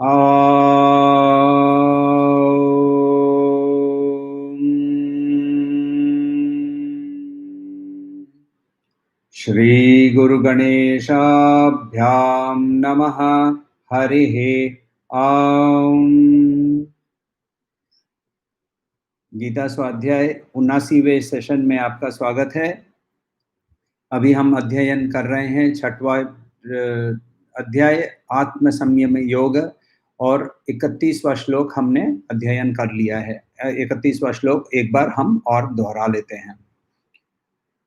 श्री गुरु गणेशाभ्यां नमः। हरिः ॐ। गीता स्वाध्याय 79वें सेशन में आपका स्वागत है। अभी हम अध्ययन कर रहे हैं 6वां अध्याय आत्म संयम योग, और 31वां श्लोक हमने अध्ययन कर लिया है। 31वां श्लोक एक बार हम और दोहरा लेते हैं।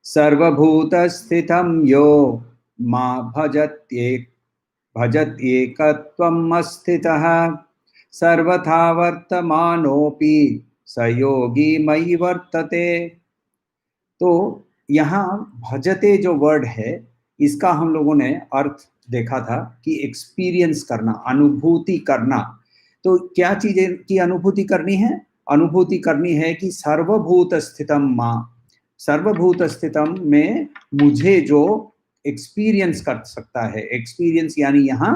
सर्वभूतस्थितं यो मा भजत्येकत्वम् स्थितः सर्वथा वर्तमानोऽपि स योगी मयि वर्तते। तो यहाँ भजते जो वर्ड है, इसका हम लोगों ने अर्थ देखा था कि एक्सपीरियंस करना, अनुभूति करना। तो क्या चीजें की अनुभूति करनी है? अनुभूति करनी है कि सर्वभूत स्थितम मां, सर्वभूत स्थितम में मुझे जो एक्सपीरियंस कर सकता है, एक्सपीरियंस यानी यहाँ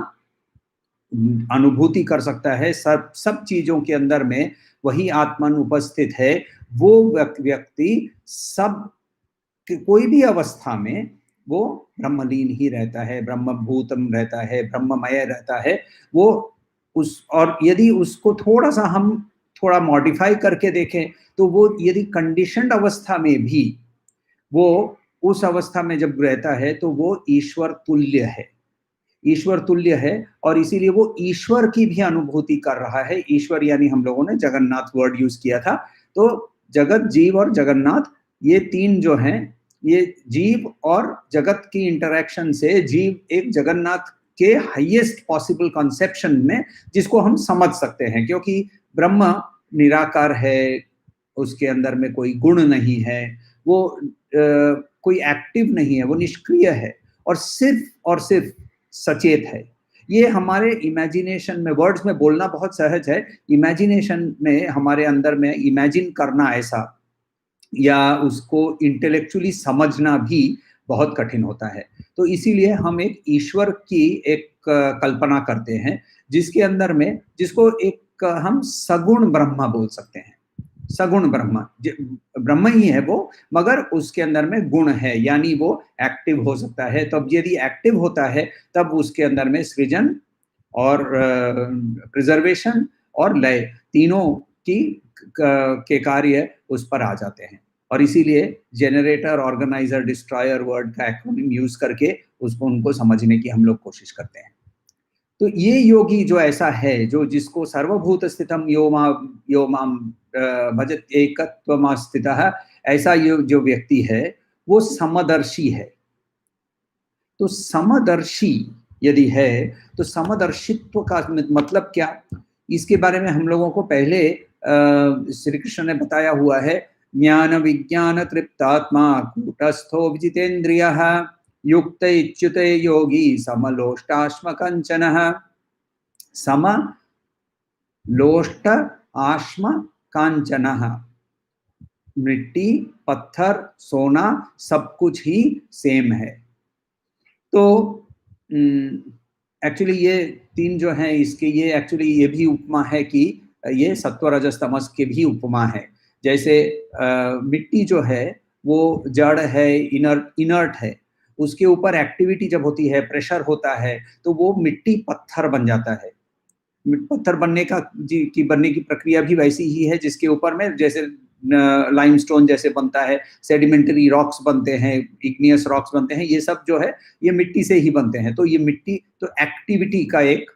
अनुभूति कर सकता है सब चीजों के अंदर में वही आत्मन उपस्थित है। वो व्यक्ति सब कोई भी अवस्था में वो ब्रह्मलीन ही रहता है, ब्रह्मभूतम रहता है, ब्रह्ममय रहता है वो उस। और यदि उसको थोड़ा मॉडिफाई करके देखें तो वो यदि कंडीशनड अवस्था में भी वो उस अवस्था में जब रहता है तो वो ईश्वर तुल्य है, ईश्वर तुल्य है। और इसीलिए वो ईश्वर की भी अनुभूति कर रहा है। ईश्वर यानी हम लोगों ने जगन्नाथ वर्ड यूज किया था। तो जगत, जीव और जगन्नाथ, ये तीन जो हैं, ये जीव और जगत की इंटरेक्शन से जीव एक जगन्नाथ के हाईएस्ट पॉसिबल कंसेप्शन में, जिसको हम समझ सकते हैं, क्योंकि ब्रह्म निराकार है, उसके अंदर में कोई गुण नहीं है, वो कोई एक्टिव नहीं है, वो निष्क्रिय है और सिर्फ सचेत है। ये हमारे इमेजिनेशन में, वर्ड्स में बोलना बहुत सहज है, इमेजिनेशन में हमारे अंदर में इमेजिन करना ऐसा, या उसको इंटेलेक्चुअली समझना भी बहुत कठिन होता है। तो इसीलिए हम एक ईश्वर की एक कल्पना करते हैं, जिसके अंदर में, जिसको एक हम सगुण ब्रह्मा बोल सकते हैं। सगुण ब्रह्म, ब्रह्म ही है वो, मगर उसके अंदर में गुण है, यानी वो एक्टिव हो सकता है। तब यदि एक्टिव होता है तब उसके अंदर में सृजन और प्रिजर्वेशन और लय तीनों के कार्य उस पर आ जाते हैं। और इसीलिए जेनरेटर, ऑर्गेनाइजर, डिस्ट्रॉयर वर्ड का एक्रोनिम यूज करके उनको समझने की हम लोग कोशिश करते हैं। तो ये योगी जो ऐसा है, जो जिसको सर्वभूत स्थितम यो माम भजत एकत्वम स्थितः, ऐसा जो व्यक्ति है वो समदर्शी है। तो समदर्शी यदि है तो समदर्शित्व का मतलब क्या, इसके बारे में हम लोगों को पहले श्री कृष्ण ने बताया हुआ है। ज्ञान विज्ञान तृप्तात्मा कूटस्थो विजितेन्द्रियः युक्त इच्युत योगी समलोष्टाश्म कंचनः। सम लोष्ट आश्म कांचनः, मिट्टी, पत्थर, सोना, सब कुछ ही सेम है। तो एक्चुअली ये तीन जो हैं, इसके ये एक्चुअली ये भी उपमा है कि ये सत्व रजस तमस के भी उपमा है। जैसे मिट्टी जो है वो जड़ है, इनर्ट है, उसके ऊपर एक्टिविटी जब होती है, प्रेशर होता है, तो वो मिट्टी पत्थर बन जाता है। पत्थर बनने की प्रक्रिया भी वैसी ही है, जिसके ऊपर में जैसे लाइमस्टोन जैसे बनता है, सेडिमेंटरी रॉक्स बनते हैं, इग्नियस रॉक्स बनते हैं, ये सब जो है ये मिट्टी से ही बनते हैं। तो ये मिट्टी, तो एक्टिविटी का एक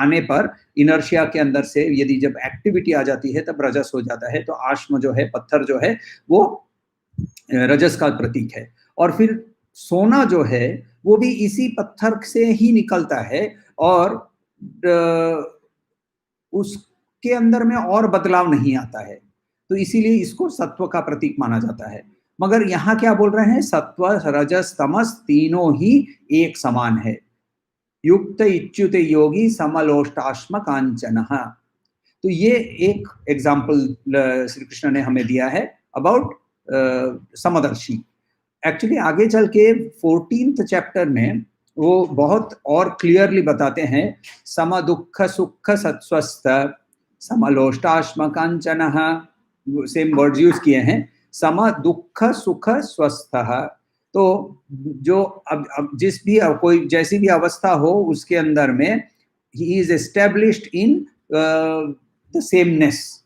आने पर इनर्शिया के अंदर से यदि जब एक्टिविटी आ जाती है तब रजस हो जाता है। तो आश्म जो है, पत्थर जो है, वो रजस का प्रतीक है। और फिर सोना जो है वो भी इसी पत्थर से ही निकलता है, और उसके अंदर में और बदलाव नहीं आता है। तो इसीलिए इसको सत्व का प्रतीक माना जाता है। मगर यहाँ क्या बोल रहे हैं, सत्व रजस तमस तीनों ही एक समान है। युक्त इच्युत योगी समलोष्टाश्म कांचनः। तो ये एक एग्जाम्पल श्री कृष्ण ने हमें दिया है अबाउट समदर्शी। एक्चुअली आगे चल के 14th चैप्टर में वो बहुत और क्लियरली बताते हैं, सम दुख सुख सत्स्वस्थ समलोष्टाश्म कांचन, सेम वर्ड्स यूज किए हैं, सम दुख सुख स्वस्थ। तो जो अब जिस भी कोई जैसी भी अवस्था हो उसके अंदर में he is established in the sameness,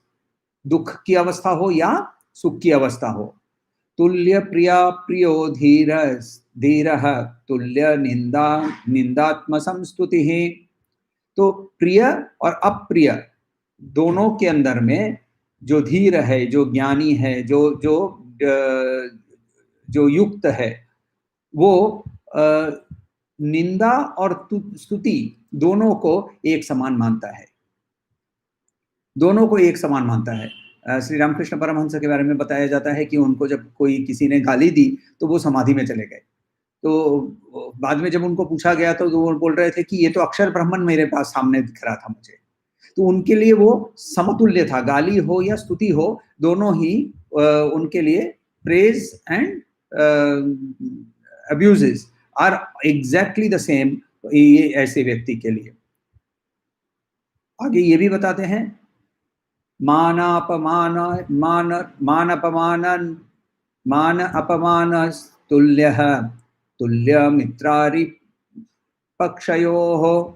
दुख की अवस्था हो या सुख की अवस्था हो। तुल्य प्रिया प्रियो धीर धीर तुल्य निंदा निंदात्म संस्तुति। तो प्रिय और अप्रिय दोनों के अंदर में जो धीर है, जो ज्ञानी है, जो जो जो युक्त है, वो निंदा और स्तुति दोनों को एक समान मानता है, दोनों को एक समान मानता है। श्री रामकृष्ण परमहंस के बारे में बताया जाता है कि उनको जब कोई किसी ने गाली दी तो वो समाधि में चले गए। तो बाद में जब उनको पूछा गया तो वो बोल रहे थे कि ये तो अक्षर ब्रह्मन मेरे पास सामने दिख रहा था मुझे। तो उनके लिए वो समतुल्य था, गाली हो या स्तुति हो, दोनों ही उनके लिए praise and abuses are exactly the same, ये ऐसे व्यक्ति के लिए। आगे ये भी बताते हैं, मानापमान मान मान अपमान मान अपमान तुल्यः तुल्य मित्रारि पक्षयोः।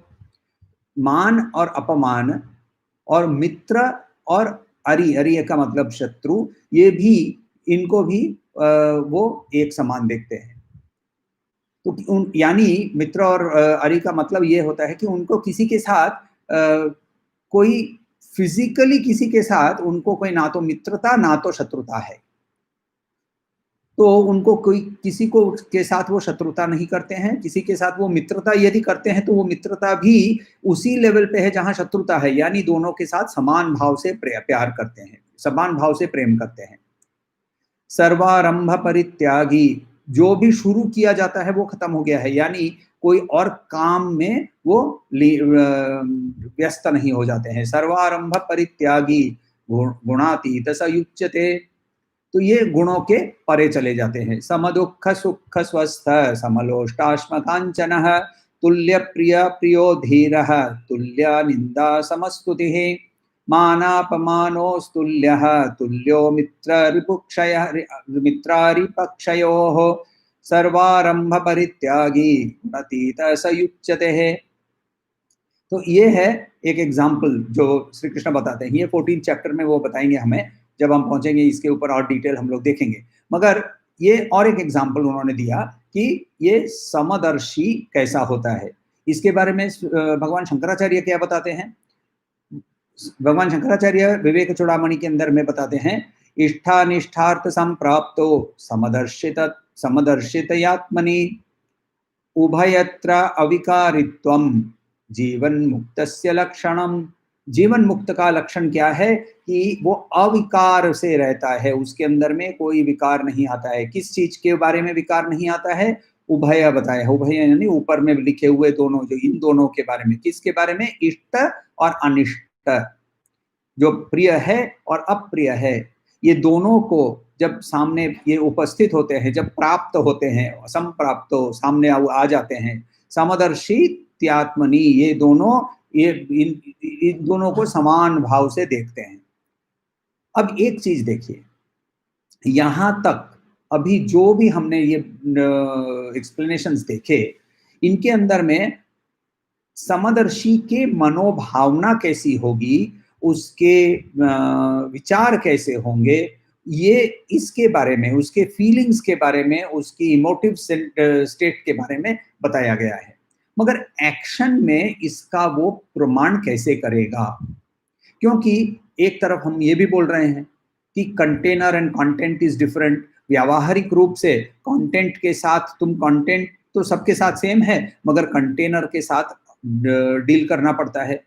मान और अपमान और मित्र और अरि, अरि का मतलब शत्रु, ये भी इनको भी वो एक समान देखते हैं। तो यानी मित्र और अरि का मतलब ये होता है कि उनको किसी के साथ कोई फिजिकली किसी के साथ उनको कोई ना तो मित्रता ना तो शत्रुता है, तो उनको कोई किसी को के साथ वो शत्रुता नहीं करते हैं, किसी के साथ वो मित्रता यदि करते हैं तो वो मित्रता भी उसी लेवल पे है जहां शत्रुता है, यानी दोनों के साथ समान भाव से प्यार करते हैं, समान भाव से प्रेम करते हैं। सर्वारंभ परित्यागी, जो भी शुरू किया जाता है वो खत्म हो गया है, यानी कोई और काम में वो व्यस्त नहीं हो जाते हैं। सर्वारंभ परित्यागी गुणातीत स युच्यते, तो ये गुणों के परे चले जाते हैं। समदुख सुख स्वस्थ समलोष्टाश्म कांचन तुल्य प्रिय प्रियो धीर तुल्य निंदा समस्तुति मानापमानोस्तुल्यः तुल्यो मित्रारिपक्षयोः सर्वारंभ परित्यागी अतीत स युच्यते। तो ये है एक एग्जाम्पल जो श्री कृष्ण बताते हैं। ये 14 चैप्टर में वो बताएंगे हमें, जब हम पहुंचेंगे इसके ऊपर और डिटेल हम लोग देखेंगे। मगर ये और एक एग्जाम्पल उन्होंने दिया कि ये समदर्शी कैसा होता है। इसके बारे में भगवान शंकराचार्य क्या बताते हैं। भगवान शंकराचार्य विवेक चूड़ामणि के अंदर में बताते हैं, इष्टानिष्ठार्थ संप्राप्तो समदर्शित समदर्शितयात्मनि उभयत्र अविकारित्वम जीवन मुक्तस्य लक्षणम। जीवन मुक्त का लक्षण क्या है कि वो अविकार से रहता है, उसके अंदर में कोई विकार नहीं आता है। किस चीज के बारे में विकार नहीं आता है, उभय बताया है। उभय यानी ऊपर में लिखे हुए दोनों, जो इन दोनों के बारे में। किसके बारे में, इष्ट और अनिष्ट, जो प्रिय है और अप्रिय है, ये दोनों को जब सामने ये उपस्थित होते हैं, जब प्राप्त होते हैं, संप्राप्तो सामने आ जाते हैं, समदर्शी त्यात्मनि, ये दोनों इन दोनों को समान भाव से देखते हैं। अब एक चीज देखिए, यहां तक अभी जो भी हमने ये एक्सप्लेनेशंस देखे, इनके अंदर में समदर्शी के मनोभावना कैसी होगी, उसके विचार कैसे होंगे, ये इसके बारे में, उसके फीलिंग्स के बारे में, उसकी इमोटिव स्टेट के बारे में बताया गया है। मगर एक्शन में इसका वो प्रमाण कैसे करेगा, क्योंकि एक तरफ हम ये भी बोल रहे हैं कि container and content is different. व्यावहारिक रूप से कंटेंट के साथ तुम, कंटेंट तो सबके साथ सेम है, मगर कंटेनर के साथ डील करना पड़ता है।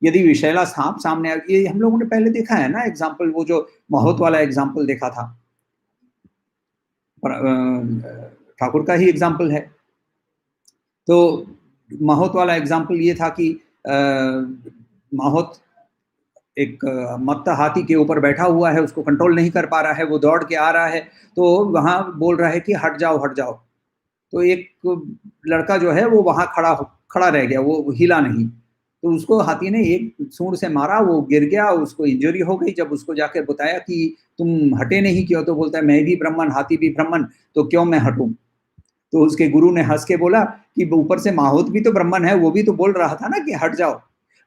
यदि विषैला सांप सामने, ये हम लोगों ने पहले देखा है ना एग्जाम्पल, वो जो माहौत वाला एग्जाम्पल देखा था, ठाकुर का ही एग्जाम्पल है। तो माहौत वाला एग्जाम्पल ये था कि माहौत एक मत्ता हाथी के ऊपर बैठा हुआ है, उसको कंट्रोल नहीं कर पा रहा है, वो दौड़ के आ रहा है, तो वहां बोल रहा है कि हट जाओ हट जाओ। तो एक लड़का जो है वो वहां खड़ा रह गया, वो हिला नहीं। तो उसको हाथी ने एक सूंड से मारा, वो गिर गया, उसको इंजरी हो गई। जब उसको जाके बताया कि तुम हटे नहीं क्यों, तो बोलता है मैं भी ब्राह्मण, हाथी भी ब्राह्मण, तो क्यों मैं हटूं। तो उसके गुरु ने हंस के बोला कि ऊपर से माहौत भी तो ब्राह्मण है, वो भी तो बोल रहा था ना कि हट जाओ।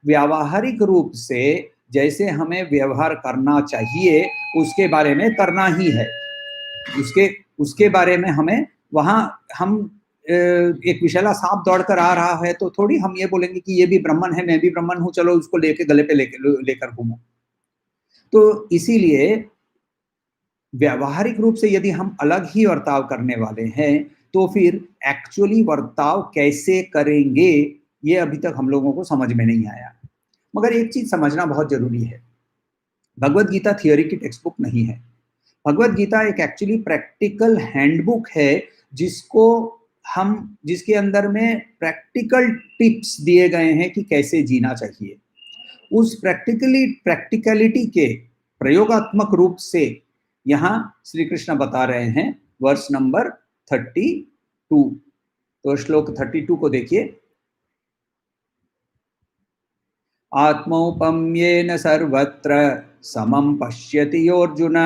व्यावहारिक रूप से जैसे हमें व्यवहार करना चाहिए उसके बारे में करना ही है। उसके उसके बारे में हमें वहां हम एक विषैला सांप दौड़कर आ रहा है तो थोड़ी हम ये बोलेंगे कि ये भी ब्राह्मण है, मैं भी ब्राह्मण हूं, चलो उसको लेके गले पे लेकर घूमो। तो इसीलिए व्यावहारिक रूप से यदि हम अलग ही बर्ताव करने वाले हैं तो फिर एक्चुअली बर्ताव कैसे करेंगे ये अभी तक हम लोगों को समझ में नहीं आया। मगर एक चीज समझना बहुत जरूरी है, भगवत गीता थियोरी की टेक्स्ट बुक नहीं है। भगवत गीता एक एक्चुअली प्रैक्टिकल हैंडबुक है जिसको हम जिसके अंदर में प्रैक्टिकल टिप्स दिए गए हैं कि कैसे जीना चाहिए। उस प्रैक्टिकलिटी के प्रयोगात्मक रूप से यहाँ श्री कृष्ण बता रहे हैं वर्ष नंबर 32। तो श्लोक 32 को देखिए। आत्मौपम्येन सर्वत्र समं पश्यति योऽर्जुन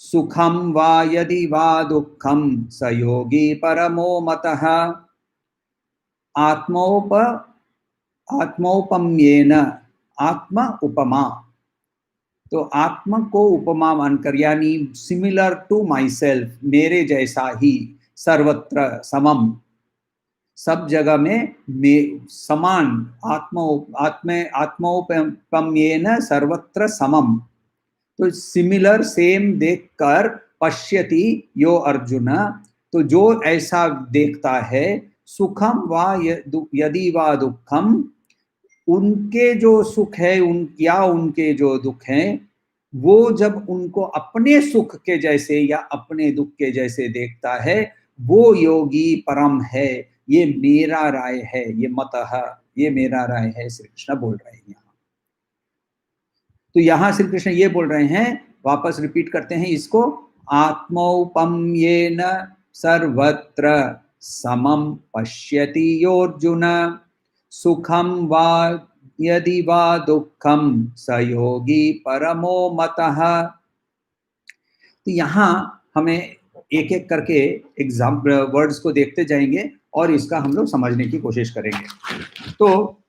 सुखं वा यदि वा दुःखं स योगी परमो मतः। आत्मौपम्येन, आत्मा उपमा, तो आत्मा को उपमा मानकर यानी सिमिलर टू माई सेल्फ, मेरे जैसा ही, सर्वत्र समम, सब जगह में समान, आत्मोपम्येन सर्वत्र समम, तो सिमिलर सेम देखकर पश्यति यो अर्जुन, तो जो ऐसा देखता है, सुखम वा यदि वा दुखम, उनके जो सुख है उनके जो दुख हैं वो जब उनको अपने सुख के जैसे या अपने दुख के जैसे देखता है वो योगी परम है। ये मेरा राय है, ये मतः, ये मेरा राय है, श्री कृष्ण बोल रहे हैं यहाँ। तो यहाँ श्री कृष्ण ये बोल रहे हैं, वापस रिपीट करते हैं इसको, आत्मौपम्येन सर्वत्र समम पश्यति योऽर्जुन सुखम वा यदि वा दुःखम स योगी परमो मतः। तो यहाँ हमें एक एक करके एग्जाम्पल वर्ड्स को देखते जाएंगे और इसका हम लोग समझने की कोशिश करेंगे। तो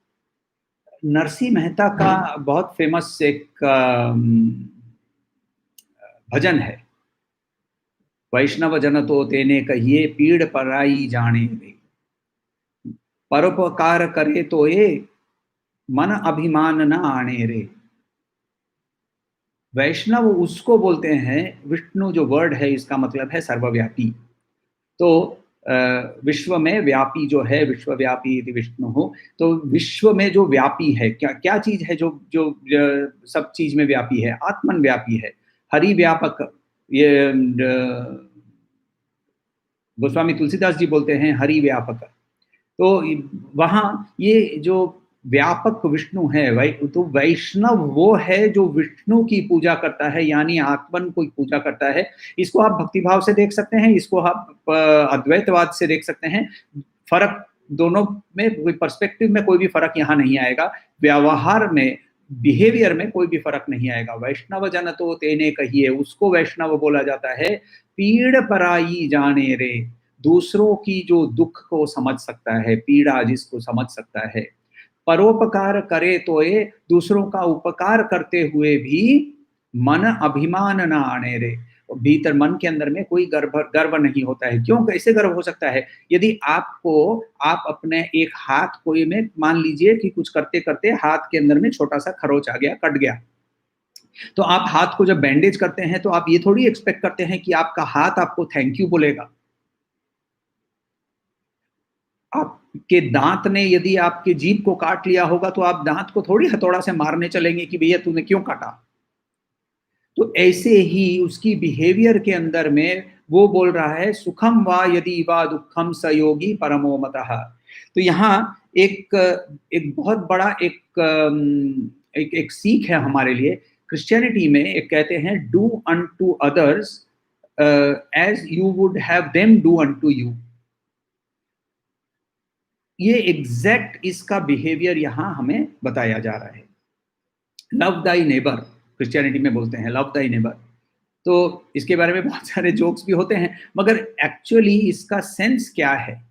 नरसिंह मेहता का बहुत फेमस एक भजन है, वैष्णव जन तो तेने कहिए पीड़ पराई जाने रे, परोपकार करे तो ये मन अभिमान न आने रे। वैष्णव उसको बोलते हैं, विष्णु जो वर्ड है इसका मतलब है सर्वव्यापी। तो विश्व में व्यापी जो है, विश्वव्यापी यदि विष्णु हो, तो विश्व में जो व्यापी है, क्या क्या चीज है जो जो सब चीज में व्यापी है, आत्मन व्यापी है, हरि व्यापक। ये गोस्वामी तुलसीदास जी बोलते हैं हरि व्यापक। तो वहां ये जो व्यापक विष्णु है, तो वैष्णव वो है जो विष्णु की पूजा करता है, यानी आत्मन को पूजा करता है। इसको आप भक्तिभाव से देख सकते हैं, इसको आप अद्वैतवाद से देख सकते हैं। फर्क दोनों में, कोई पर्सपेक्टिव में कोई भी फर्क यहाँ नहीं आएगा, व्यवहार में, बिहेवियर में कोई भी फर्क नहीं आएगा। वैष्णव जन तो तेने कहिए, उसको वैष्णव बोला जाता है। पीड़ पराई जाने रे, दूसरों की जो दुख को समझ सकता है, पीड़ा जिसको समझ सकता है। परोपकार करे तो ये, दूसरों का उपकार करते हुए भी मन अभिमान ना आने रे, भीतर मन के अंदर में कोई गर्व नहीं होता है। क्यों, कैसे गर्व हो सकता है? यदि आप अपने एक हाथ कोई में, मान लीजिए कि कुछ करते करते हाथ के अंदर में छोटा सा खरोच आ गया, कट गया, तो आप हाथ को जब बैंडेज करते हैं तो आप ये थोड़ी एक्सपेक्ट करते हैं कि आपका हाथ आपको थैंक यू बोलेगा। आपके दांत ने यदि आपके जीभ को काट लिया होगा तो आप दांत को थोड़ी हथौड़ा से मारने चलेंगे कि भैया तूने क्यों काटा। तो ऐसे ही उसकी बिहेवियर के अंदर में वो बोल रहा है, सुखम वा यदि वा दुखम स योगी परमो मतः। तो यहाँ एक एक बहुत बड़ा एक सीख है हमारे लिए। क्रिश्चियनिटी में एक कहते हैं, do unto others as you would have them do unto you. ये एग्जैक्ट इसका बिहेवियर यहां हमें बताया जा रहा है। लव दाई नेबर, क्रिश्चियनिटी में बोलते हैं लव दाई नेबर। तो इसके बारे में बहुत सारे जोक्स भी होते हैं, मगर एक्चुअली इसका सेंस क्या है?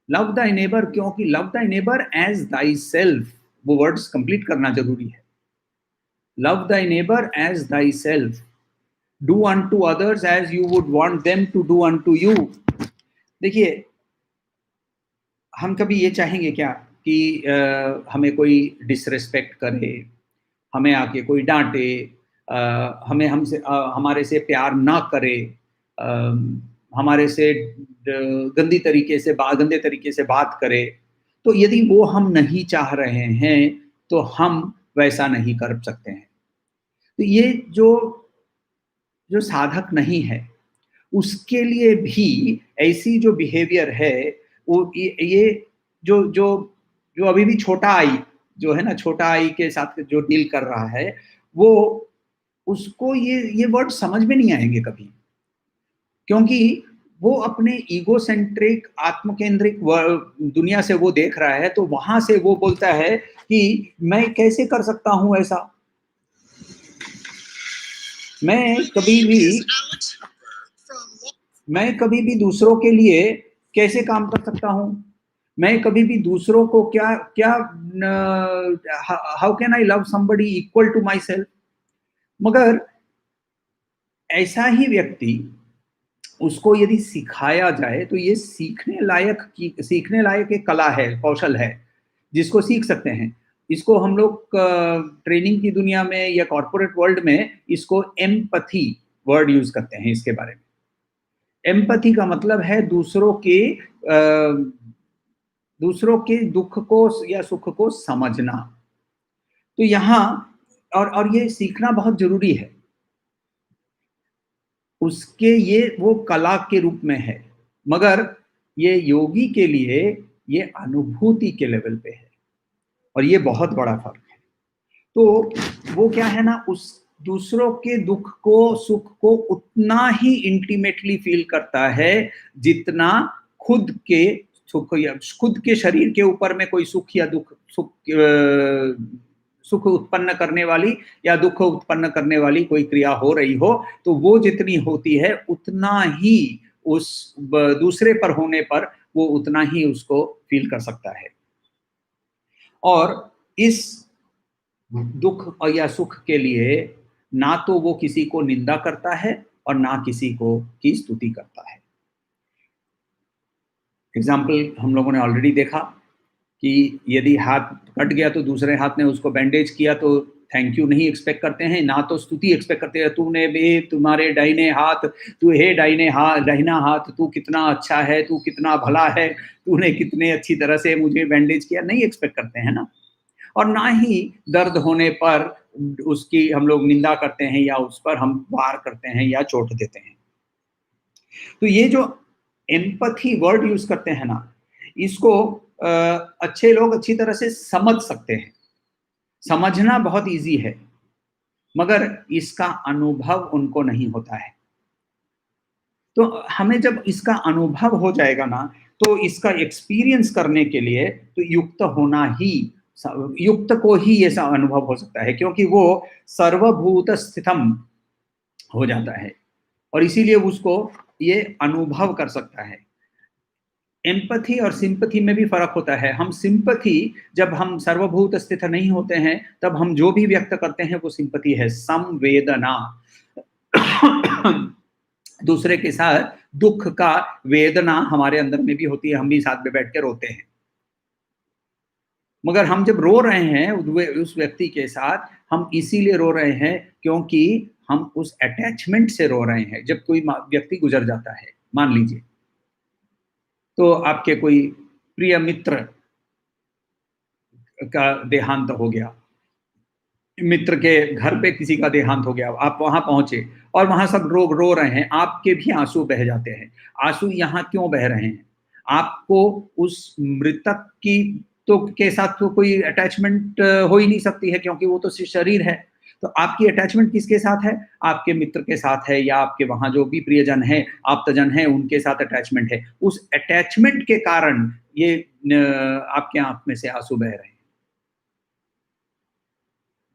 लव दाई नेबर, क्योंकि love thy neighbour as thyself, वो वर्ड्स कंप्लीट करना जरूरी है। Love thy neighbour as thyself, do unto others as you would want them to do unto you. देखिए, हम कभी ये चाहेंगे क्या कि हमें कोई डिसरिस्पेक्ट करे, हमें आके कोई डांटे, हमें हमारे से प्यार ना करे, अ, हमारे से गंदे तरीके से बात करे? तो यदि वो हम नहीं चाह रहे हैं तो हम वैसा नहीं कर सकते हैं। तो ये जो जो साधक नहीं है उसके लिए भी ऐसी जो बिहेवियर है, वो ये जो जो जो अभी भी छोटा आई जो है ना, छोटा आई के साथ जो डील कर रहा है, वो उसको ये वर्ड समझ में नहीं आएंगे कभी, क्योंकि वो अपने ईगोसेंट्रिक आत्मकेंद्रिक दुनिया से वो देख रहा है। तो वहां से वो बोलता है कि मैं कैसे कर सकता हूं ऐसा, मैं कभी भी मैं कभी भी दूसरों के लिए कैसे काम कर सकता हूं, मैं कभी भी दूसरों को क्या क्या how can I love somebody equal to myself? मगर ऐसा ही व्यक्ति, उसको यदि सिखाया जाए तो ये सीखने लायक एक कला है, कौशल है, जिसको सीख सकते हैं। इसको हम लोग ट्रेनिंग की दुनिया में या कॉर्पोरेट वर्ल्ड में इसको एम्पैथी वर्ड यूज करते हैं इसके बारे में। एम्पैथी का मतलब है दूसरों के दुख को या सुख को समझना। तो यहाँ और ये सीखना बहुत जरूरी है, उसके ये वो कला के रूप में है, मगर ये योगी के लिए ये अनुभूति के लेवल पे है, और ये बहुत बड़ा फर्क है। तो वो क्या है ना, उस दूसरों के दुख को सुख को उतना ही इंटीमेटली फील करता है जितना खुद के सुख या खुद के शरीर के ऊपर में कोई सुख या दुख सुख उत्पन्न करने वाली या दुख उत्पन्न करने वाली कोई क्रिया हो रही हो, तो वो जितनी होती है उतना ही उस दूसरे पर होने पर वो उतना ही उसको फील कर सकता है। और इस दुख और या सुख के लिए ना तो वो किसी को निंदा करता है और ना किसी को की स्तुति करता है। एग्जाम्पल हम लोगों ने ऑलरेडी देखा कि यदि हाथ कट गया तो दूसरे हाथ ने उसको बैंडेज किया तो थैंक यू नहीं एक्सपेक्ट करते हैं, ना तो स्तुति एक्सपेक्ट करते हैं, तूने भी तुम्हारे दाहिने हाथ, तू हे दाहिना हाथ, तू कितना अच्छा है, तू कितना भला है, तूने कितने अच्छी तरह से मुझे बैंडेज किया, नहीं एक्सपेक्ट करते हैं ना। और ना ही दर्द होने पर उसकी हम लोग निंदा करते हैं या उस पर हम वार करते हैं या चोट देते हैं। तो ये जो एम्पैथी वर्ड यूज करते हैं ना, इसको अच्छे लोग अच्छी तरह से समझ सकते हैं, समझना बहुत इजी है, मगर इसका अनुभव उनको नहीं होता है। तो हमें जब इसका अनुभव हो जाएगा ना, तो इसका एक्सपीरियंस करने के लिए तो युक्त को ही ये अनुभव हो सकता है, क्योंकि वो सर्वभूत स्थितम हो जाता है और इसीलिए उसको ये अनुभव कर सकता है। एम्पैथी और सिंपैथी में भी फर्क होता है। हम सिंपैथी, जब हम सर्वभूत स्थित नहीं होते हैं तब हम जो भी व्यक्त करते हैं वो सिंपैथी है, संवेदना। दूसरे के साथ दुख का वेदना हमारे अंदर में भी होती है, हम भी साथ में बैठ के रोते हैं। मगर हम जब रो रहे हैं उस व्यक्ति के साथ, हम इसीलिए रो रहे हैं क्योंकि हम उस अटैचमेंट से रो रहे हैं। जब कोई व्यक्ति गुजर जाता है, मान लीजिए तो आपके कोई प्रिय मित्र का देहांत हो गया, मित्र के घर पे किसी का देहांत हो गया, आप वहां पहुंचे और वहां सब लोग रो रहे हैं, आपके भी आंसू बह जाते हैं। आंसू यहाँ क्यों बह रहे हैं? आपको उस मृतक की तो के साथ तो कोई अटैचमेंट हो ही नहीं सकती है, क्योंकि वो तो सिर्फ शरीर है। तो आपकी अटैचमेंट किसके साथ है? आपके मित्र के साथ है, या आपके वहां जो भी प्रियजन है, आप्तजन है, उनके साथ अटैचमेंट है। उस अटैचमेंट के कारण ये आपके आंख में से आंसू बह रहे हैं।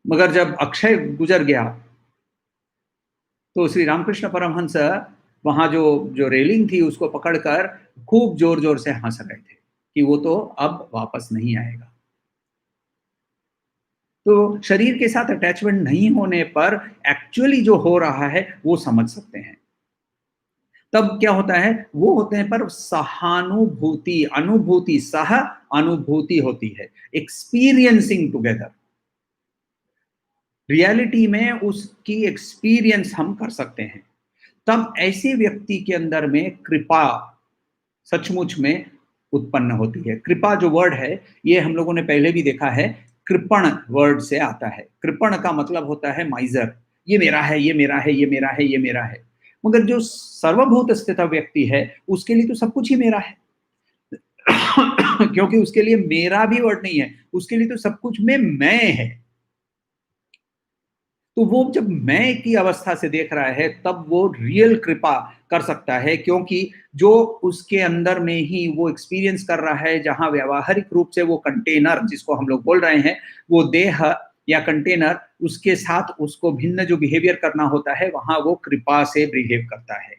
मगर जब अक्षय गुजर गया तो श्री रामकृष्ण परमहंस वहां जो जो रेलिंग थी उसको पकड़कर खूब जोर जोर से हंस रहे थे कि वो तो अब वापस नहीं आएगा। तो शरीर के साथ अटैचमेंट नहीं होने पर एक्चुअली जो हो रहा है वो समझ सकते हैं। तब क्या होता है, वो होते हैं पर सहानुभूति, अनुभूति, सह अनुभूति होती है, एक्सपीरियंसिंग टुगेदर। रियलिटी में उसकी एक्सपीरियंस हम कर सकते हैं। तब ऐसे व्यक्ति के अंदर में कृपा सचमुच में उत्पन्न होती है। कृपा जो वर्ड है, ये हम लोगों ने पहले भी देखा है, कृपण वर्ड से आता है। कृपण का मतलब होता है माइजर, ये मेरा है, ये मेरा है, ये मेरा है, ये मेरा है। मगर जो सर्वभूत स्थित व्यक्ति है, उसके लिए तो सब कुछ ही मेरा है। क्योंकि उसके लिए मेरा भी वर्ड नहीं है, उसके लिए तो सब कुछ में मैं है। तो वो जब मैं की अवस्था से देख रहा है, तब वो रियल कृपा कर सकता है, क्योंकि जो उसके अंदर में ही वो एक्सपीरियंस कर रहा है, जहां व्यावहारिक रूप से वो कंटेनर जिसको हम लोग बोल रहे हैं, वो देह या कंटेनर, उसके साथ उसको भिन्न जो बिहेवियर करना होता है, वहां वो कृपा से बिहेव करता है।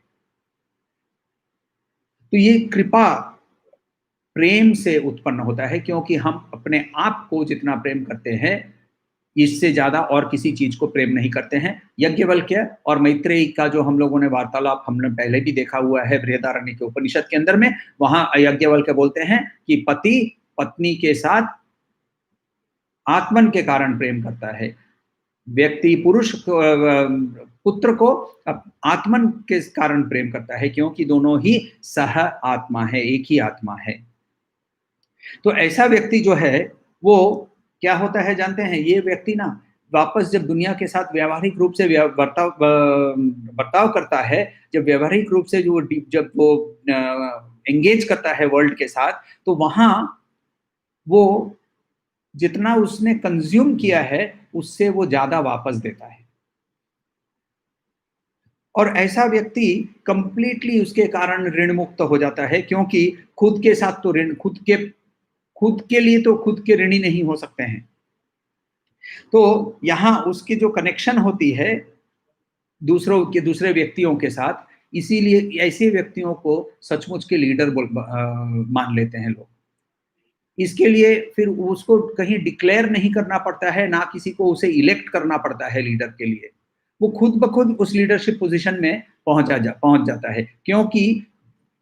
तो ये कृपा प्रेम से उत्पन्न होता है, क्योंकि हम अपने आप को जितना प्रेम करते हैं, इससे ज्यादा और किसी चीज को प्रेम नहीं करते हैं। यज्ञवल्क्य और मैत्रेयी का जो हम लोगों ने वार्तालाप हमने पहले भी देखा हुआ है बृहदारण्य के उपनिषद के अंदर में, वहां यज्ञवल्क्य बोलते हैं कि पति पत्नी के साथ आत्मन के कारण प्रेम करता है, व्यक्ति पुरुष पुत्र को आत्मन के कारण प्रेम करता है, क्योंकि दोनों ही सह आत्मा है, एक ही आत्मा है। तो ऐसा व्यक्ति जो है वो क्या होता है जानते हैं, ये व्यक्ति ना वापस जब दुनिया के साथ व्यावहारिक रूप से बर्ताव करता है, जब व्यावहारिक रूप से जब वो एंगेज करता है वर्ल्ड के साथ, तो वहां वो जितना उसने कंज्यूम किया है उससे वो ज्यादा वापस देता है। और ऐसा व्यक्ति कंप्लीटली उसके कारण ऋण मुक्त हो जाता है, क्योंकि खुद के साथ तो ऋण खुद के लिए तो खुद के ऋणी नहीं हो सकते हैं। तो यहाँ उसकी जो कनेक्शन होती है दूसरे व्यक्तियों के साथ, इसीलिए ऐसे व्यक्तियों को सचमुच के लीडर मान लेते हैं लोग। इसके लिए फिर उसको कहीं डिक्लेयर नहीं करना पड़ता है, ना किसी को उसे इलेक्ट करना पड़ता है लीडर के लिए। वो खुद ब खुद उस लीडरशिप पोजीशन में पहुंच जाता है, क्योंकि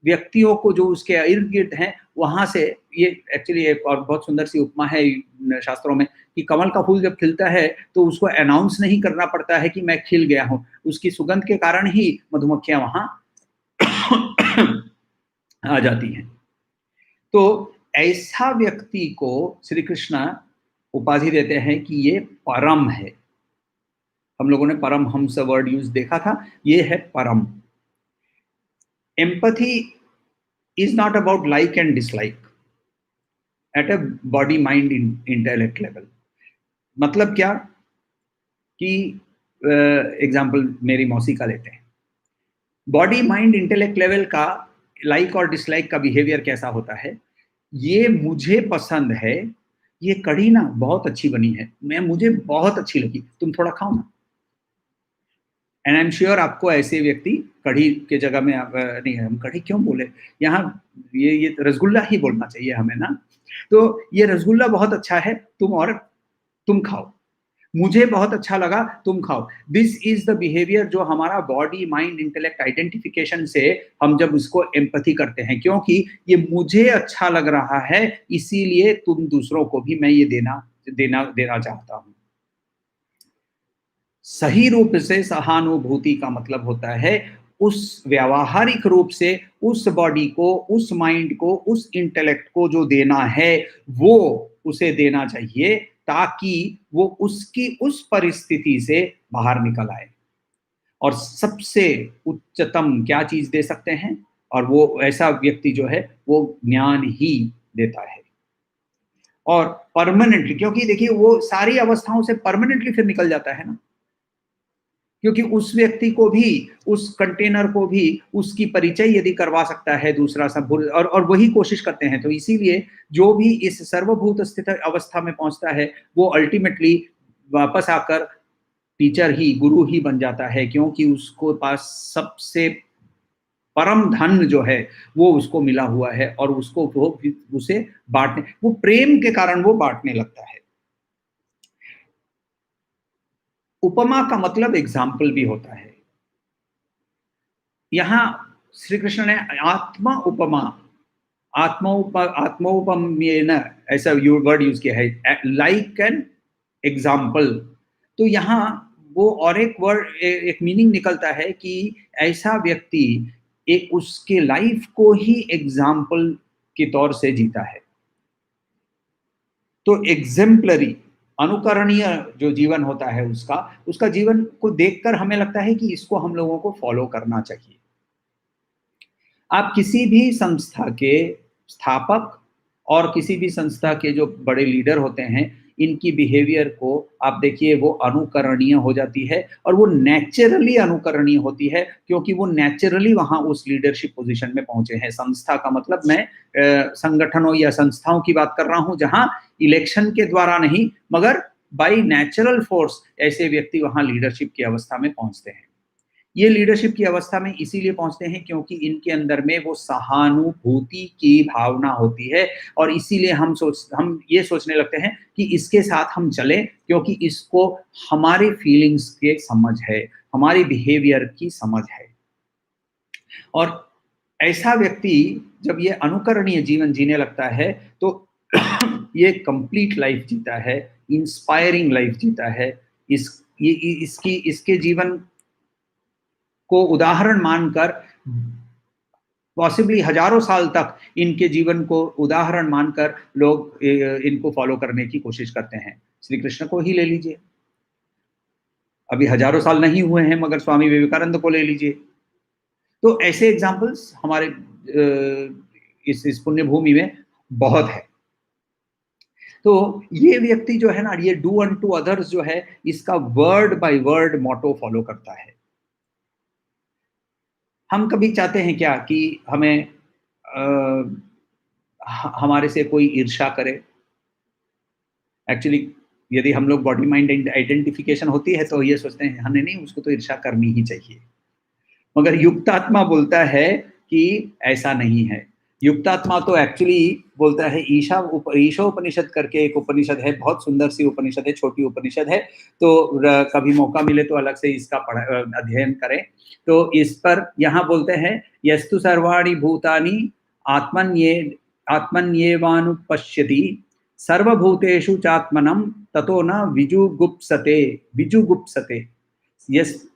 व्यक्तियों को जो उसके इर्द गिर्द हैं वहां से, ये एक्चुअली एक और बहुत सुंदर सी उपमा है शास्त्रों में, कि कमल का फूल जब खिलता है तो उसको अनाउंस नहीं करना पड़ता है कि मैं खिल गया हूं, उसकी सुगंध के कारण ही मधुमक्खियां वहां आ जाती हैं। तो ऐसा व्यक्ति को श्री कृष्ण उपाधि देते हैं कि ये परम है। हम लोगों ने परम हंस वर्ड यूज देखा था, ये है परम। Empathy is not about like and dislike at a body mind intellect level। मतलब क्या कि एग्जांपल मेरी मौसी का लेते हैं, बॉडी माइंड इंटेलेक्ट लेवल का लाइक और डिसलाइक का बिहेवियर कैसा होता है, ये मुझे पसंद है, ये कढ़ी ना बहुत अच्छी बनी है, मुझे बहुत अच्छी लगी, तुम थोड़ा खाओ ना। एंड आई एम श्योर आपको ऐसे व्यक्ति कढ़ी के जगह में नहीं है, हम कढ़ी क्यों बोले, यहाँ ये रसगुल्ला ही बोलना चाहिए हमें ना। तो ये रसगुल्ला बहुत अच्छा है, तुम खाओ, मुझे बहुत अच्छा लगा, तुम खाओ। दिस इज द बिहेवियर जो हमारा बॉडी माइंड इंटेलेक्ट आइडेंटिफिकेशन से हम जब इसको एम्पैथी करते हैं, क्योंकि ये मुझे अच्छा लग रहा है, इसीलिए तुम दूसरों को भी मैं ये देना चाहता हूं। सही रूप से सहानुभूति का मतलब होता है उस व्यावहारिक रूप से उस बॉडी को, उस माइंड को, उस इंटेलेक्ट को जो देना है वो उसे देना चाहिए, ताकि वो उसकी उस परिस्थिति से बाहर निकल आए। और सबसे उच्चतम क्या चीज दे सकते हैं, और वो ऐसा व्यक्ति जो है वो ज्ञान ही देता है। और परमानेंटली, क्योंकि देखिए वो सारी अवस्थाओं से परमानेंटली फिर निकल जाता है ना। क्योंकि उस व्यक्ति को भी, उस कंटेनर को भी उसकी परिचय यदि करवा सकता है दूसरा सब, और वही कोशिश करते हैं। तो इसीलिए जो भी इस सर्वभूत स्थित अवस्था में पहुंचता है वो अल्टीमेटली वापस आकर टीचर ही, गुरु ही बन जाता है, क्योंकि उसको पास सबसे परम धन जो है वो उसको मिला हुआ है, और उसको वो उसे बांटने, वो प्रेम के कारण वो बांटने लगता है। उपमा का मतलब एग्जाम्पल भी होता है। यहां श्री कृष्ण ने आत्मा उपमा, आत्मोपम्येन ऐसा वर्ड यूज किया है, लाइक एन एग्जाम्पल। तो यहाँ वो और एक वर्ड, एक मीनिंग निकलता है कि ऐसा व्यक्ति एक उसके लाइफ को ही एग्जाम्पल के तौर से जीता है। तो एग्जेम्पलरी, अनुकरणीय जो जीवन होता है उसका, उसका जीवन को देखकर हमें लगता है कि इसको हम लोगों को फॉलो करना चाहिए। आप किसी भी संस्था के स्थापक और किसी भी संस्था के जो बड़े लीडर होते हैं, इनकी बिहेवियर को आप देखिए, वो अनुकरणीय हो जाती है, और वो नेचुरली अनुकरणीय होती है, क्योंकि वो नेचुरली वहां उस लीडरशिप पोजीशन में पहुंचे हैं। संस्था का मतलब मैं संगठनों या संस्थाओं की बात कर रहा हूं, जहां इलेक्शन के द्वारा नहीं, मगर बाई नेचुरल फोर्स ऐसे व्यक्ति वहां लीडरशिप की अवस्था में पहुंचते हैं। ये लीडरशिप की अवस्था में इसीलिए पहुंचते हैं क्योंकि इनके अंदर में वो सहानुभूति की भावना होती है, और इसीलिए हम ये सोचने लगते हैं कि इसके साथ हम चलें, क्योंकि इसको हमारे फीलिंग्स के समझ है, हमारी बिहेवियर की समझ है। और ऐसा व्यक्ति जब ये अनुकरणीय जीवन जीने लगता है तो ये कंप्लीट लाइफ जीता है, इंस्पायरिंग लाइफ जीता है। इसके जीवन को उदाहरण मानकर, पॉसिबली हजारों साल तक इनके जीवन को उदाहरण मानकर लोग इनको फॉलो करने की कोशिश करते हैं। श्री कृष्ण को ही ले लीजिए, अभी हजारों साल नहीं हुए हैं, मगर स्वामी विवेकानंद को ले लीजिए। तो ऐसे एग्जाम्पल्स हमारे इस पुण्य भूमि में बहुत है। तो ये व्यक्ति जो है ना, ये डू अनटू अदर्स जो है, इसका word by word motto follow करता है। हम कभी चाहते हैं क्या कि हमें हमारे से कोई ईर्ष्या करे? एक्चुअली यदि हम लोग बॉडी माइंड आइडेंटिफिकेशन होती है तो ये सोचते हैं हमें नहीं, उसको तो ईर्ष्या करनी ही चाहिए। मगर युक्तात्मा बोलता है कि ऐसा नहीं है। युक्तात्मा तो एक्चुअली बोलता है, ईशोपनिषद करके एक उपनिषद है, बहुत सुंदर सी उपनिषद है, छोटी उपनिषद है। तो कभी मौका मिले तो अलग से इसका अध्ययन करें। तो इस पर यहाँ बोलते हैं, यस्तु सर्वाणि भूतानि आत्मन्येवानुपश्यति सर्वभूतेषु चात्मनं ततो न विजुगुप्सते।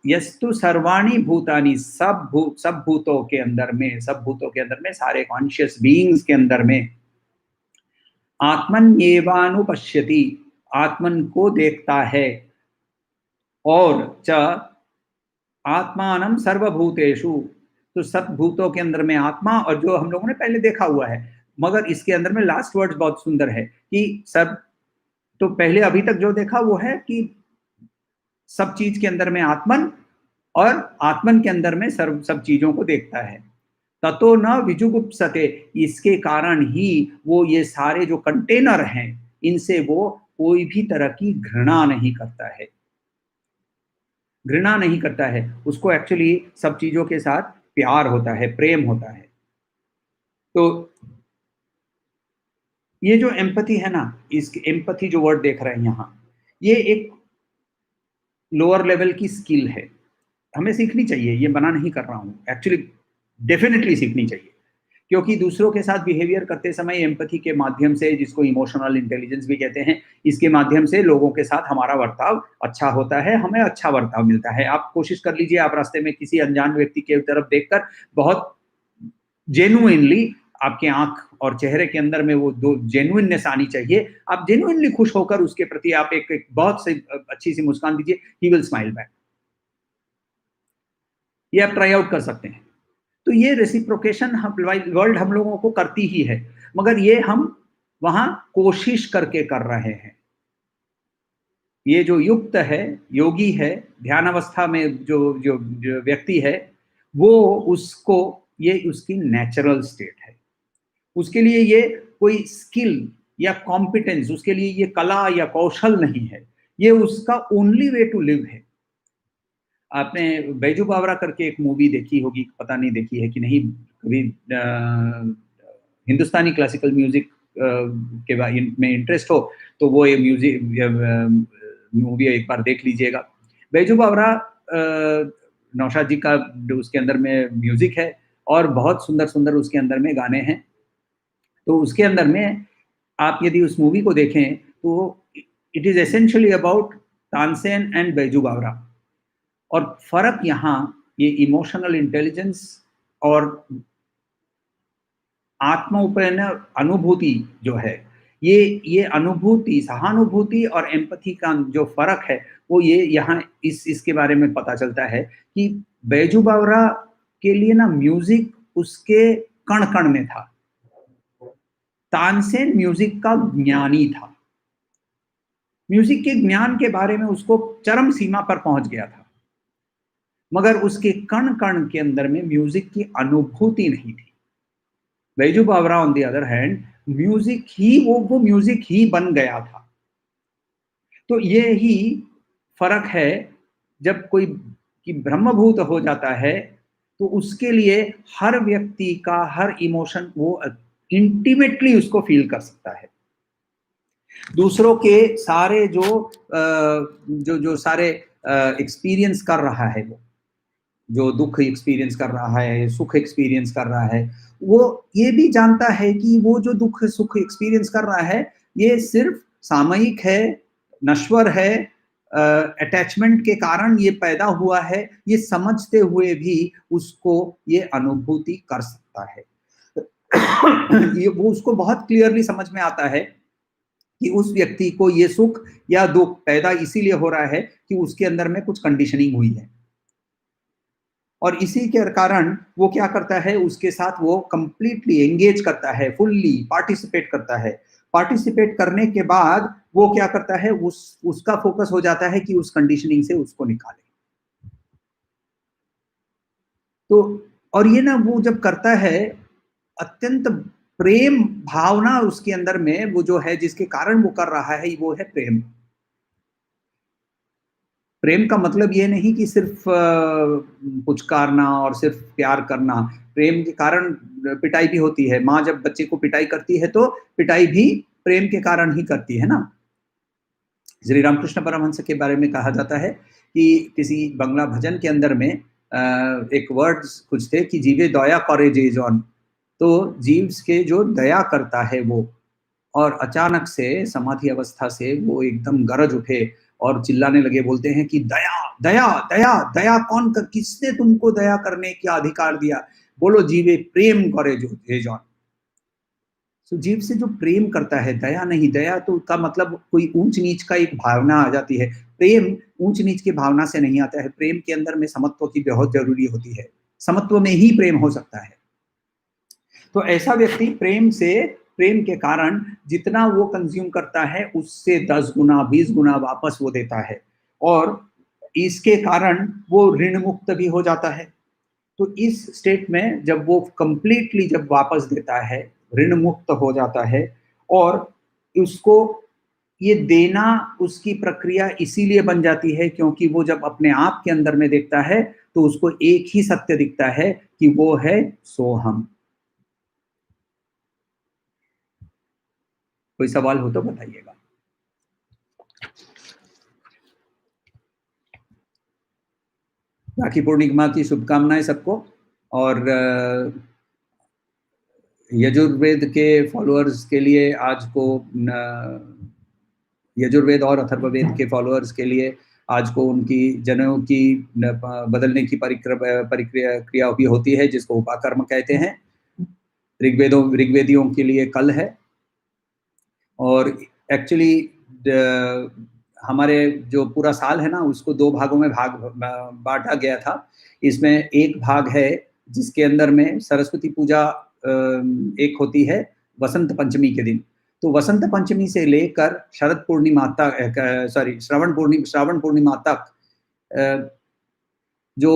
यस्तु सर्वाणी भूतानि, सब भूतों के अंदर में सारे कॉन्शियस बीइंग्स के अंदर में, आत्मन्येवानुपश्यति, आत्मन को देखता है, और च आत्मानं सर्वभूतेषु, तो सब भूतों के अंदर में आत्मा, और जो हम लोगों ने पहले देखा हुआ है, मगर इसके अंदर में लास्ट वर्ड बहुत सुंदर है कि सब, तो पहले अभी तक जो देखा वो है कि सब चीज के अंदर में आत्मन, और आत्मन के अंदर में सब चीजों को देखता है। ततो न विजुगुप्सते, इसके कारण ही वो ये सारे जो कंटेनर हैं, इनसे वो कोई भी तरह की घृणा नहीं करता है, उसको एक्चुअली सब चीजों के साथ प्यार होता है, प्रेम होता है। तो ये जो एम्पैथी है ना, इस एम्पैथी जो वर्ड देख रहे हैं यहाँ, ये एक लोअर लेवल की स्किल है, हमें सीखनी चाहिए। ये मना नहीं कर रहा हूँ, एक्चुअली डेफिनेटली सीखनी चाहिए, क्योंकि दूसरों के साथ बिहेवियर करते समय एम्पैथी के माध्यम से, जिसको इमोशनल इंटेलिजेंस भी कहते हैं, इसके माध्यम से लोगों के साथ हमारा बर्ताव अच्छा होता है, हमें अच्छा बर्ताव मिलता है। आप कोशिश कर लीजिए, आप रास्ते में किसी अनजान व्यक्ति की तरफ देखकर बहुत जेन्युइनली, आपके आंख और चेहरे के अंदर में वो दो जेन्युइननेस आनी चाहिए, आप जेन्युइनली खुश होकर उसके प्रति आप एक बहुत सी अच्छी सी मुस्कान दीजिए, ही विल स्माइल बैक। ये आप ट्राई आउट कर सकते हैं। तो ये रेसिप्रोकेशन वर्ल्ड हम लोगों को करती ही है, मगर ये हम वहां कोशिश करके कर रहे हैं। ये जो युक्त है, योगी है, ध्यान अवस्था में जो व्यक्ति है, वो उसको ये उसकी नेचुरल स्टेट है। उसके लिए ये कोई स्किल या कॉम्पिटेंस, उसके लिए ये कला या कौशल नहीं है, ये उसका ओनली वे टू लिव है। आपने बैजू बावरा करके एक मूवी देखी होगी, पता नहीं देखी है कि नहीं, कभी हिंदुस्तानी क्लासिकल म्यूजिक के में इंटरेस्ट हो तो वो ये म्यूजिक मूवी एक बार देख लीजिएगा। बैजू बावरा नौशाद जी का उसके अंदर में म्यूजिक है और बहुत सुंदर सुंदर उसके अंदर में गाने हैं। तो उसके अंदर में आप यदि उस मूवी को देखें तो it is essentially about Tansen and Baiju Bawra. और फर्क यहाँ ये इमोशनल इंटेलिजेंस और आत्मोपयन अनुभूति जो है, ये अनुभूति, सहानुभूति और एम्पैथी का जो फर्क है, वो ये यहाँ इसके बारे में पता चलता है कि बैजू बावरा के लिए ना म्यूजिक उसके कण कण में था। तानसेन म्यूजिक का ज्ञानी था, म्यूजिक के ज्ञान के बारे में उसको चरम सीमा पर पहुंच गया था, मगर उसके कण कण के अंदर में म्यूजिक की अनुभूति नहीं थी। Baiju Bawra on the other hand music ही वो म्यूजिक ही बन गया था। तो ये ही फर्क है, जब कोई कि ब्रह्मभूत हो जाता है तो उसके लिए हर व्यक्ति का हर इमोशन वो इंटीमेटली उसको फील कर सकता है। दूसरों के सारे जो सारे एक्सपीरियंस कर रहा है, वो जो दुख एक्सपीरियंस कर रहा है, सुख एक्सपीरियंस कर रहा है, वो ये भी जानता है कि वो जो दुख सुख एक्सपीरियंस कर रहा है ये सिर्फ सामयिक है, नश्वर है, अटैचमेंट के कारण ये पैदा हुआ है, ये समझते हुए भी उसको ये अनुभूति कर सकता है। ये वो उसको बहुत क्लियरली समझ में आता है कि उस व्यक्ति को ये सुख या दुख पैदा इसीलिए हो रहा है कि उसके अंदर में कुछ कंडीशनिंग हुई है, और इसी के कारण वो क्या करता है, उसके साथ वो कंप्लीटली एंगेज करता है, फुल्ली पार्टिसिपेट करता है। पार्टिसिपेट करने के बाद वो क्या करता है, उसका फोकस हो जाता है कि उस कंडीशनिंग से उसको निकाले। तो और ये ना वो जब करता है, अत्यंत प्रेम भावना उसके अंदर में वो जो है, जिसके कारण वो कर रहा है, वो है प्रेम। प्रेम का मतलब ये नहीं कि सिर्फ पुचकारना और सिर्फ प्यार करना। प्रेम के कारण पिटाई भी होती है। माँ जब बच्चे को पिटाई करती है तो पिटाई भी प्रेम के कारण ही करती है ना। श्री रामकृष्ण परमहंस के बारे में कहा जाता है कि किसी बंगला भजन के अंदर में एक वर्ड्स कुछ थे कि जीवे दया करे जे जॉन, तो जीव के जो दया करता है वो, और अचानक से समाधि अवस्था से वो एकदम गरज उठे और चिल्लाने लगे, बोलते हैं कि दया दया दया दया कौन कर, किसने तुमको दया करने का अधिकार दिया, बोलो जीवे प्रेम करे जो हे जॉन। तो जीव से जो प्रेम करता है, दया नहीं, दया तो का मतलब कोई ऊंच नीच का एक भावना आ जाती है। प्रेम ऊंच नीच की भावना से नहीं आता है। प्रेम के अंदर में समत्व की बहुत जरूरी होती है, समत्व में ही प्रेम हो सकता है। तो ऐसा व्यक्ति प्रेम से, प्रेम के कारण जितना वो कंज्यूम करता है उससे 10 गुना 20 गुना वापस वो देता है, और इसके कारण वो ऋण मुक्त भी हो जाता है। तो इस स्टेट में जब वो कंप्लीटली जब वापस देता है, ऋण मुक्त हो जाता है, और उसको ये देना उसकी प्रक्रिया इसीलिए बन जाती है क्योंकि वो जब अपने आप के अंदर में देखता है तो उसको एक ही सत्य दिखता है कि वो है सोहम। कोई सवाल हो तो बताइएगा। राखी पूर्णिमा की शुभकामनाएं सबको। और यजुर्वेद के फॉलोअर्स के लिए आज को, यजुर्वेद और अथर्ववेद के फॉलोअर्स के लिए आज को उनकी जनेऊ की बदलने की क्रिया भी होती है, जिसको उपाकर्म कहते हैं। ऋग्वेदियों के लिए कल है। और एक्चुअली हमारे जो पूरा साल है ना, उसको 2 भागों में बांटा गया था। इसमें एक भाग है जिसके अंदर में सरस्वती पूजा एक होती है वसंत पंचमी के दिन। तो वसंत पंचमी से लेकर शरद पूर्णिमा तक, सॉरी श्रावण पूर्णिमा तक जो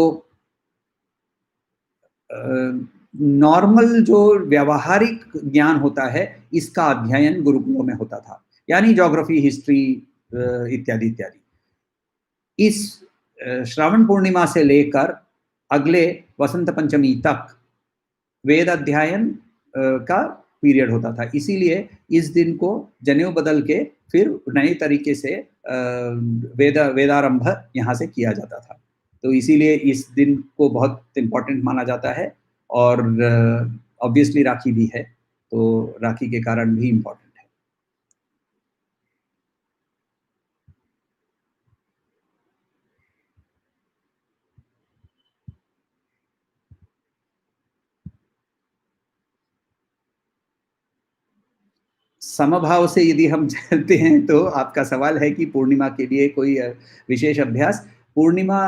नॉर्मल जो व्यावहारिक ज्ञान होता है, इसका अध्ययन गुरुकुलों में होता था, यानी ज्योग्राफी, हिस्ट्री इत्यादि इत्यादि। इस श्रावण पूर्णिमा से लेकर अगले वसंत पंचमी तक वेद अध्ययन का पीरियड होता था। इसीलिए इस दिन को जनेऊ बदल के फिर नए तरीके से वेदारंभ यहाँ से किया जाता था। तो इसीलिए इस दिन को बहुत इम्पोर्टेंट माना जाता है, और ऑब्वियसली राखी भी है, तो राखी के कारण भी इम्पोर्टेंट है। समभाव से यदि हम चलते हैं तो आपका सवाल है कि पूर्णिमा के लिए कोई विशेष अभ्यास। पूर्णिमा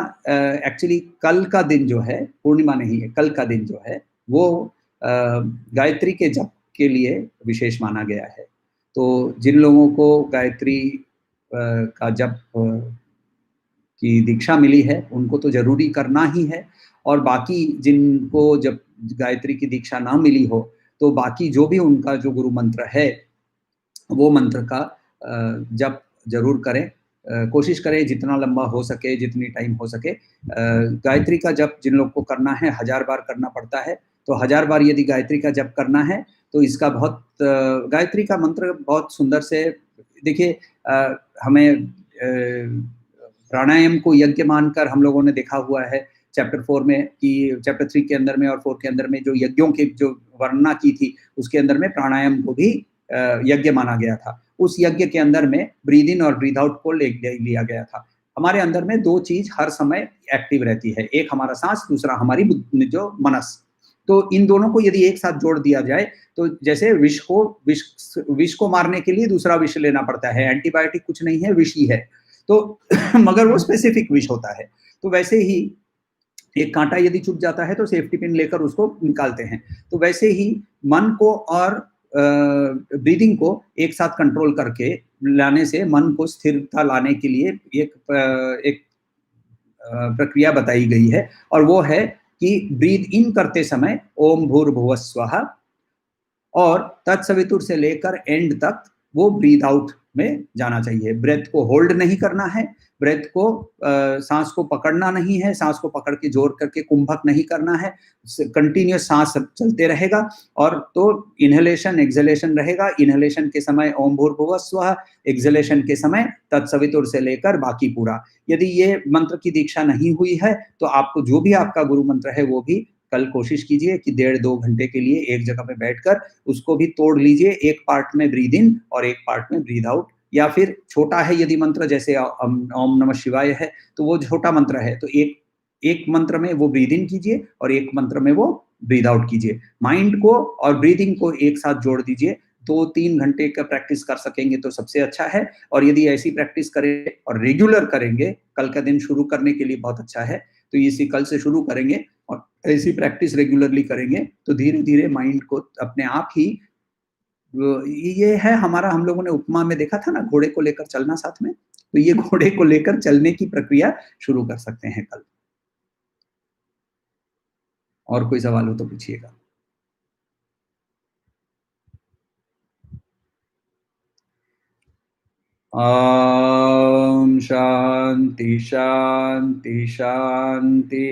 एक्चुअली कल का दिन जो है, पूर्णिमा नहीं है, कल का दिन जो है वो गायत्री के जप के लिए विशेष माना गया है। तो जिन लोगों को गायत्री का जप की दीक्षा मिली है उनको तो जरूरी करना ही है, और बाकी जिनको जब गायत्री की दीक्षा ना मिली हो तो बाकी जो भी उनका जो गुरु मंत्र है वो मंत्र का जप जरूर करें। कोशिश करें जितना लंबा हो सके, जितनी टाइम हो सके। गायत्री का जप जिन लोग को करना है 1000 बार करना पड़ता है, तो 1000 बार यदि गायत्री का जप करना है तो इसका बहुत गायत्री का मंत्र बहुत सुंदर से देखिए। हमें प्राणायाम को यज्ञ मानकर हम लोगों ने देखा हुआ है चैप्टर 4 में, कि चैप्टर 3 के अंदर में और 4 के अंदर में जो यज्ञों की जो वर्णना की थी उसके अंदर में प्राणायाम को भी यज्ञ माना गया था। उस यज्ञ के अंदर में ब्रीद इन और ब्रीद आउट को लिया गया था। हमारे अंदर में दो चीज हर समय एक्टिव रहती है, एक हमारा सांस, दूसरा हमारी जो मनस। तो इन दोनों को यदि एक साथ जोड़ दिया जाए तो जैसे विष को मारने के लिए दूसरा विष लेना पड़ता है, एंटीबायोटिक कुछ नहीं है, विष ही है। तो मगर वो स्पेसिफिक विष होता है। तो वैसे ही एक कांटा यदि चुभ जाता है तो सेफ्टी पिन लेकर उसको निकालते हैं। तो वैसे ही मन को और ब्रीदिंग को एक साथ कंट्रोल करके लाने से मन को स्थिरता लाने के लिए एक प्रक्रिया बताई गई है, और वो है कि ब्रीद इन करते समय ओम भूर्भुवः स्वः, और तत्सवितुर से लेकर एंड तक वो ब्रीद आउट में जाना चाहिए। ब्रेथ को होल्ड नहीं करना है, ब्रेथ को सांस को पकड़ना नहीं है, सांस को पकड़ के जोर करके कुंभक नहीं करना है, कंटिन्यूस सांस चलते रहेगा। और तो इनहेलेशन एक्सहेलेशन रहेगा, इनहेलेशन के समय ओम भूर्भुवः स्वः, एक्सहेलेशन के समय तत्सवितुर से लेकर बाकी पूरा। यदि ये मंत्र की दीक्षा नहीं हुई है तो आपको जो भी आपका गुरु मंत्र है वो भी कल कोशिश कीजिए कि 1.5-2 घंटे के लिए एक जगह पे बैठकर उसको भी तोड़ लीजिए, एक पार्ट में ब्रीद इन और एक पार्ट में ब्रीद आउट। या फिर छोटा है यदि मंत्र, जैसे ओम नमः शिवाय है तो वो छोटा मंत्र है, तो एक मंत्र में वो ब्रीद इन कीजिए और एक मंत्र में वो ब्रीद आउट कीजिए। माइंड को और ब्रीदिंग को एक साथ जोड़ दीजिए। 2-3 घंटे का प्रैक्टिस कर सकेंगे तो सबसे अच्छा है, और यदि ऐसी प्रैक्टिस करें और रेगुलर करेंगे, कल का दिन शुरू करने के लिए बहुत अच्छा है। तो इसी कल से शुरू करेंगे और ऐसी प्रैक्टिस रेगुलरली करेंगे तो धीरे धीरे माइंड को अपने आप ही, ये है हमारा, हम लोगों ने उपमा में देखा था ना घोड़े को लेकर चलना साथ में, तो ये घोड़े को लेकर चलने की प्रक्रिया शुरू कर सकते हैं कल। और कोई सवाल हो तो पूछिएगा। शांति शांति शांति।